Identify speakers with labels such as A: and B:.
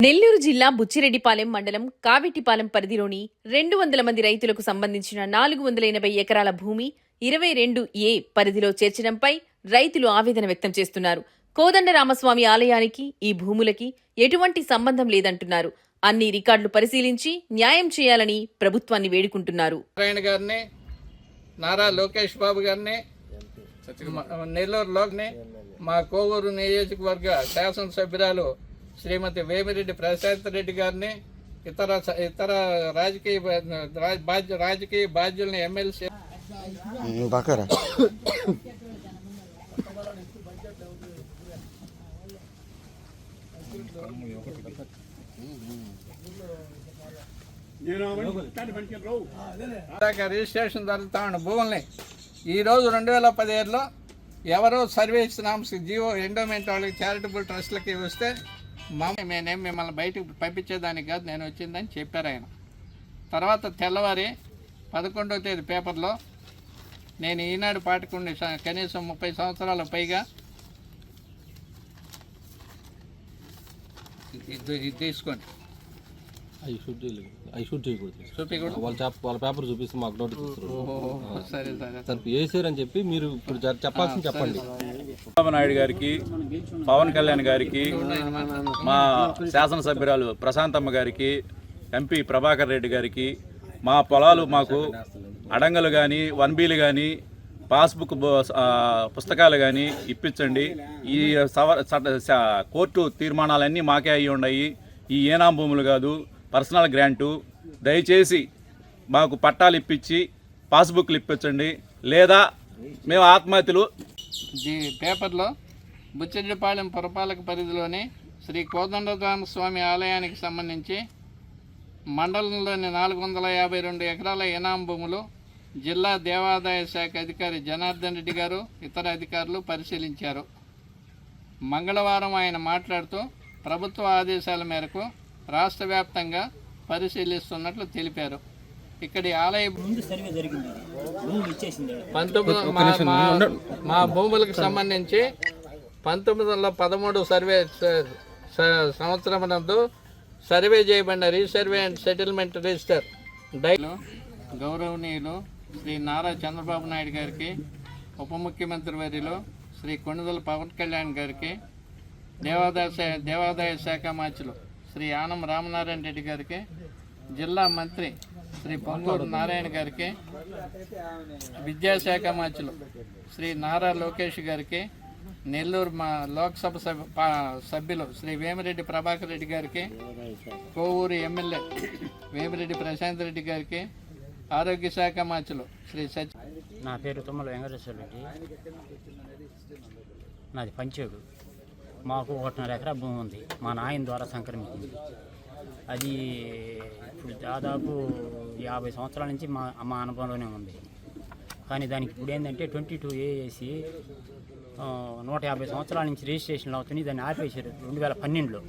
A: నెల్లూరు జిల్లా బుచ్చిరెడ్డిపాలెం మండలం కావెట్టిపాలెం పరిధిలోని 200 మంది రైతులకు సంబంధించిన 480 ఎకరాల భూమి 22A పరిధిలో చేర్చడంపై రైతులు ఆవేదన వ్యక్తం చేస్తున్నారు. కోదండరామస్వామి ఆలయానికి ఈ భూములకి ఎటువంటి సంబంధం లేదంటున్నారు. అన్ని రికార్డులు పరిశీలించి న్యాయం చేయాలని ప్రభుత్వాన్ని వేడుకుంటున్నారు.
B: నారా లోకేష్ బాబు గారిని నెల్లూరులోనే మా కోవూరు నియోజకవర్గ శాసనసభ్యురాలు శ్రీమతి వేమిరెడ్డి ప్రశాంత్ రెడ్డి గారిని ఇతర రాజకీయ బాధ్యుల్ని ఎమ్మెల్సీ రిజిస్ట్రేషన్ జరుగుతా ఉన్న భూముల్ని ఈరోజు 2017లో ఎవరో సర్వే ఇస్తున్నాం జియో ఎండోమెంట్ వాళ్ళకి చారిటబుల్ ట్రస్ట్లకి వస్తే నేనేం మిమ్మల్ని బయటకు పంపించేదానికి కాదు, నేను వచ్చిందని చెప్పారు ఆయన. తర్వాత తెల్లవారి 11వ తేదీ పేపర్లో నేను ఈనాడు పాఠకుండి కనీసం 30 సంవత్సరాల పైగా ఇది తీసుకోండి.
C: వాళ్ళ పేపర్ చూపిస్తే మాకు నోటీస్ ఇస్తారు.
B: సరే సరే
C: వేసారని చెప్పి మీరు ఇప్పుడు చెప్పాల్సింది చెప్పండి.
D: చంద్రబాబు నాయుడు గారికి, పవన్ కళ్యాణ్ గారికి, మా శాసనసభ్యురాలు ప్రశాంతమ్మ గారికి, ఎంపీ ప్రభాకర్ రెడ్డి గారికి మా పొలాలు మాకు అడంగలు కానీ 1Bలు కానీ పాస్బుక్ పుస్తకాలు కానీ ఇప్పించండి. ఈ కోర్టు తీర్మానాలన్నీ మాకే అయ్యి ఉన్నాయి. ఈ ఏనాం భూములు కాదు, పర్సనల్ గ్రాంటు. దయచేసి మాకు పట్టాలు ఇప్పించి పాస్బుక్లు ఇప్పించండి, లేదా మేము ఆత్మహత్యలు.
B: పేపర్లో బుచ్చిరెడ్డిపాలెం పురపాలక పరిధిలోని శ్రీ కోదండరామస్వామి ఆలయానికి సంబంధించి మండలంలోని 452 ఎకరాల ఇనాం భూములు జిల్లా దేవాదాయ శాఖ అధికారి జనార్దన్ రెడ్డి గారు ఇతర అధికారులు పరిశీలించారు. మంగళవారం ఆయన మాట్లాడుతూ ప్రభుత్వ ఆదేశాల మేరకు రాష్ట్ర వ్యాప్తంగా పరిశీలిస్తున్నట్లు తెలిపారు. ఇక్కడి ఆలయ మా భూములకు సంబంధించి 1913 సంవత్సరం నందు సర్వే చేయబడిన రీసర్వే అండ్ సెటిల్మెంట్ రిజిస్టర్ డైలో గౌరవనీయులు శ్రీ నారా చంద్రబాబు నాయుడు గారికి, ఉప ముఖ్యమంత్రి వర్యులు శ్రీ కొణిదెల పవన్ కళ్యాణ్ గారికి, దేవాదాయ శాఖ మంత్రులు శ్రీ ఆనం రామనారాయణ రెడ్డి గారికి, జిల్లా మంత్రి శ్రీ పొంగూరు నారాయణ గారికి, విద్యాశాఖ మంత్రులు శ్రీ నారా లోకేష్ గారికి, నెల్లూరు మా లోక్సభ సభ్యులు శ్రీ వేమిరెడ్డి ప్రభాకర్ రెడ్డి గారికి, కోవూరు ఎమ్మెల్యే వేమిరెడ్డి ప్రశాంత్ రెడ్డి గారికి, ఆరోగ్య శాఖ మంత్రులు శ్రీ
E: నా పేరు తుమ్మల వెంకటేశ్వర రెడ్డి, నాది పంచేడు. మాకు 1.5 ఎకరా భూమి ఉంది, మా నాయన ద్వారా సంక్రమించింది. అది ఇప్పుడు దాదాపు 50 సంవత్సరాల నుంచి మా అనుభవంలోనే ఉంది. కానీ దానికి ఇప్పుడు ఏంటంటే 22A వేసి 150 సంవత్సరాల నుంచి రిజిస్ట్రేషన్లు అవుతుంది. దాన్ని ఆపేసారు 2012లో.